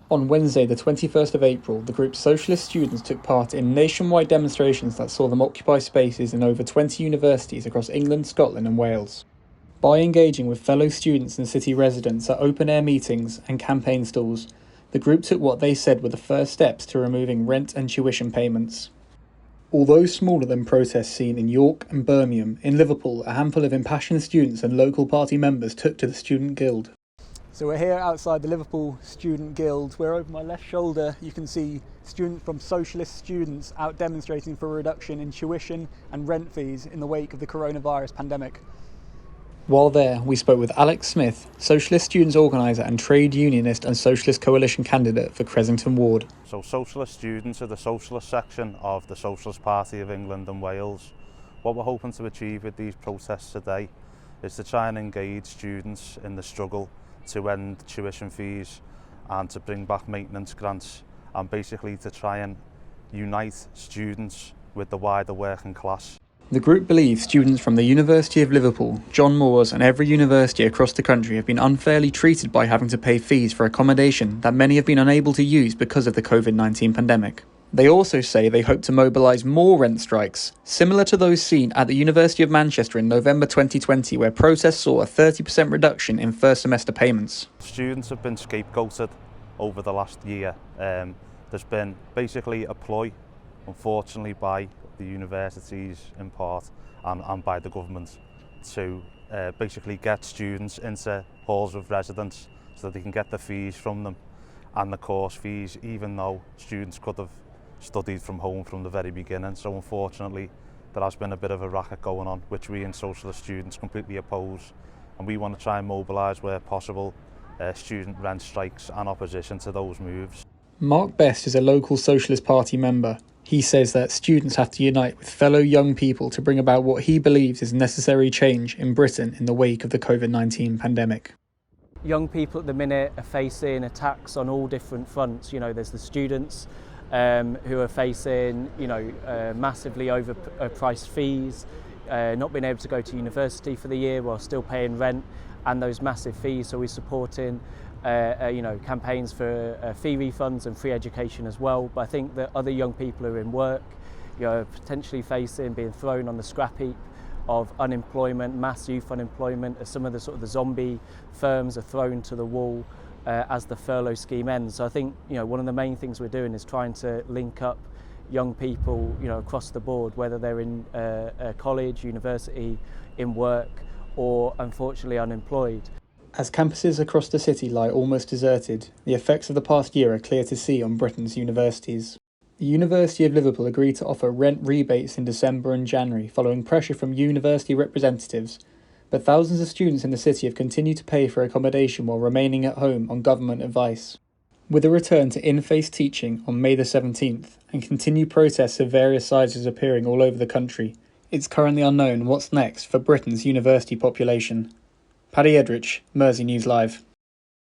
On Wednesday, the 21st of April, the group Socialist Students took part in nationwide demonstrations that saw them occupy spaces in over 20 universities across England, Scotland and Wales. By engaging with fellow students and city residents at open-air meetings and campaign stalls, the group took what they said were the first steps to removing rent and tuition payments. Although smaller than protests seen in York and Birmingham, in Liverpool, a handful of impassioned students and local party members took to the Student Guild. So we're here outside the Liverpool Student Guild, where over my left shoulder you can see students from Socialist Students out demonstrating for a reduction in tuition and rent fees in the wake of the coronavirus pandemic. While there, we spoke with Alex Smith, Socialist Students organiser and trade unionist and Socialist Coalition candidate for Cressington Ward. So Socialist Students are the socialist section of the Socialist Party of England and Wales. What we're hoping to achieve with these protests today is to try and engage students in the struggle to end tuition fees and to bring back maintenance grants, and basically to try and unite students with the wider working class. The group believes students from the University of Liverpool, John Moores and every university across the country have been unfairly treated by having to pay fees for accommodation that many have been unable to use because of the COVID-19 pandemic. They also say they hope to mobilise more rent strikes, similar to those seen at the University of Manchester in November 2020, where protests saw a 30% reduction in first semester payments. Students have been scapegoated over the last year. There's been basically a ploy, unfortunately, by the universities in part and by the government to basically get students into halls of residence so that they can get the fees from them and the course fees, even though students could have studied from home from the very beginning. So unfortunately there has been a bit of a racket going on, which we in Socialist Students completely oppose, and we want to try and mobilise where possible student rent strikes and opposition to those moves. Mark Best is a local Socialist Party member. He says that students have to unite with fellow young people to bring about what he believes is necessary change in Britain in the wake of the COVID-19 pandemic. Young people at the minute are facing attacks on all different fronts. You know, there's the students who are facing, massively overpriced fees, not being able to go to university for the year while still paying rent and those massive fees. So we're supporting campaigns for fee refunds and free education as well. But I think that other young people who are in work, potentially facing being thrown on the scrap heap of unemployment, mass youth unemployment, as some of the sort of the zombie firms are thrown to the wall as the furlough scheme ends. So I think one of the main things we're doing is trying to link up young people across the board, whether they're in college, university, in work, or unfortunately unemployed. As campuses across the city lie almost deserted, the effects of the past year are clear to see on Britain's universities. The University of Liverpool agreed to offer rent rebates in December and January following pressure from university representatives, but thousands of students in the city have continued to pay for accommodation while remaining at home on government advice. With a return to in-face teaching on May the 17th and continued protests of various sizes appearing all over the country, it's currently unknown what's next for Britain's university population. Paddy Edrich, Mersey News Live.